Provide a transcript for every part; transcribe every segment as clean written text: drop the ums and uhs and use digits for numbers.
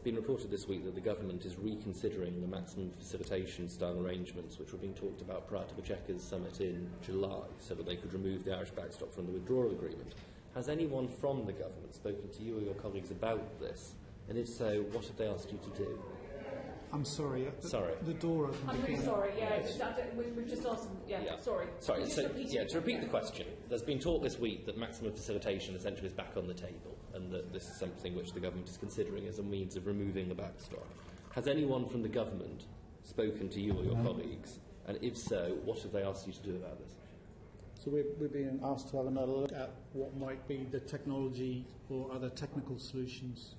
been reported this week that the government is reconsidering the maximum facilitation style arrangements which were being talked about prior to the Chequers summit in July, so that they could remove the Irish backstop from the withdrawal agreement. Has anyone from the government spoken to you or your colleagues about this? And if so, what have they asked you to do? I'm sorry. Sorry. The door opened. I'm really sorry. Yeah, we've just asked. Yeah. Sorry. Sorry. So, to repeat the question, there's been talk this week that maximum facilitation essentially is back on the table, and that this is something which the government is considering as a means of removing the backstop. Has anyone from the government spoken to you or your colleagues? And if so, what have they asked you to do about this? So we're being asked to have another look at what might be the technology or other technical solutions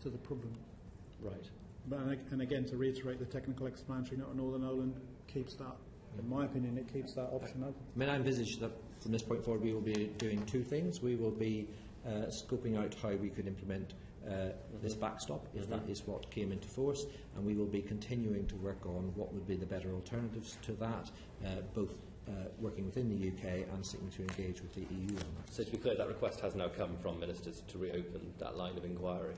to the problem. Right. And again, to reiterate, the technical explanatory note on Northern Ireland keeps that, in my opinion, it keeps that option open. I mean, I envisage that from this point forward we will be doing two things. We will be scoping out how we could implement this backstop, if that is what came into force, and we will be continuing to work on what would be the better alternatives to that, both working within the UK and seeking to engage with the EU on that. So to be clear, that request has now come from ministers to reopen that line of inquiry.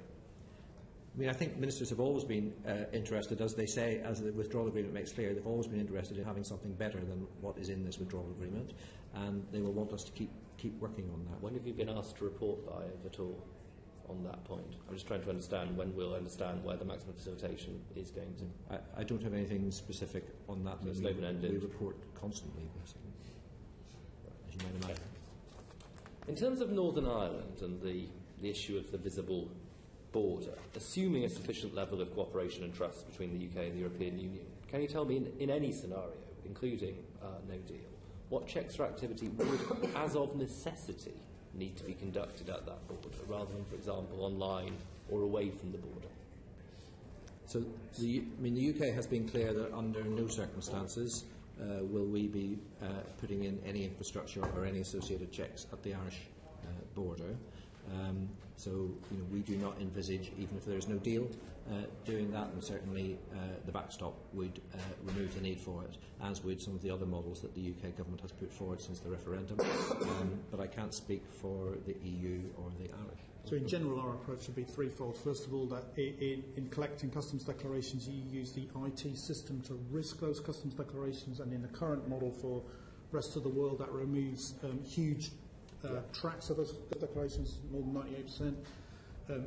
I mean, I think ministers have always been interested, as they say, as the withdrawal agreement makes clear, they've always been interested in having something better than what is in this withdrawal agreement, and they will want us to keep working on that. When have you been asked to report by, if at all, on that point? I'm just trying to understand when we'll understand where the maximum facilitation is going to. I don't have anything specific on that. So it's open-ended. We report constantly, basically, as you might imagine. In terms of Northern Ireland and the issue of the visible border, assuming a sufficient level of cooperation and trust between the UK and the European Union, can you tell me, in any scenario, including no deal, what checks or activity would, as of necessity, need to be conducted at that border, rather than, for example, online or away from the border? So, the UK has been clear that under no circumstances will we be putting in any infrastructure or any associated checks at the Irish border. So we do not envisage, even if there is no deal, doing that, and certainly the backstop would remove the need for it, as would some of the other models that the UK government has put forward since the referendum. But I can't speak for the EU or the Irish. So in general our approach would be threefold. First of all, that in collecting customs declarations you use the IT system to risk those customs declarations, and in the current model for the rest of the world that removes huge tracks of those declarations, more than 98%.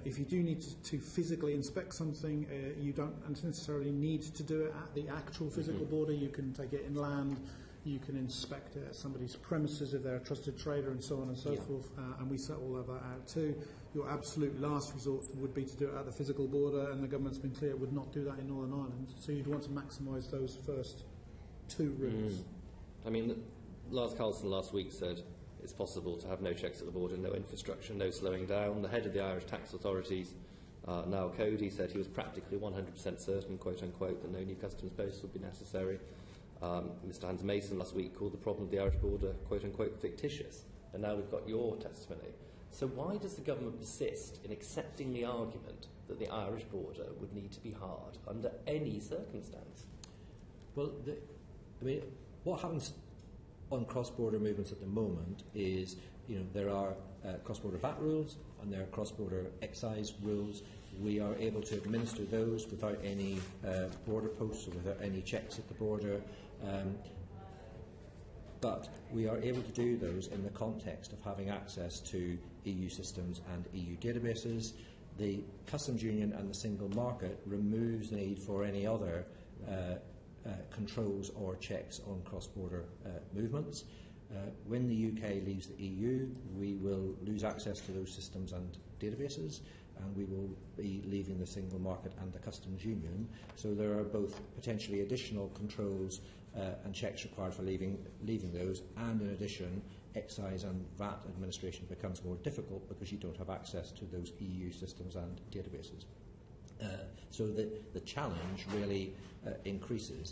If you do need to physically inspect something, you don't necessarily need to do it at the actual physical border. You can take it inland, you can inspect it at somebody's premises if they're a trusted trader, and so on and so forth, and we set all of that out too. Your absolute last resort would be to do it at the physical border, and the government's been clear it would not do that in Northern Ireland, so you'd want to maximise those first two routes. I mean, Lars Carlson last week said it's possible to have no checks at the border, no infrastructure, no slowing down. The head of the Irish tax authorities, Niall Cody, said he was practically 100% certain, quote-unquote, that no new customs posts would be necessary. Mr Hans Mason last week called the problem of the Irish border, quote-unquote, fictitious. And now we've got your testimony. So why does the government persist in accepting the argument that the Irish border would need to be hard under any circumstance? Well, what happens on cross-border movements at the moment is, there are cross-border VAT rules and there are cross-border excise rules. We are able to administer those without any border posts or without any checks at the border. But we are able to do those in the context of having access to EU systems and EU databases. The customs union and the single market removes the need for any other controls or checks on cross-border movements. When the UK leaves the EU, we will lose access to those systems and databases, and we will be leaving the single market and the customs union. So there are both potentially additional controls and checks required for leaving those, and in addition, excise and VAT administration becomes more difficult because you don't have access to those EU systems and databases. So the challenge really increases.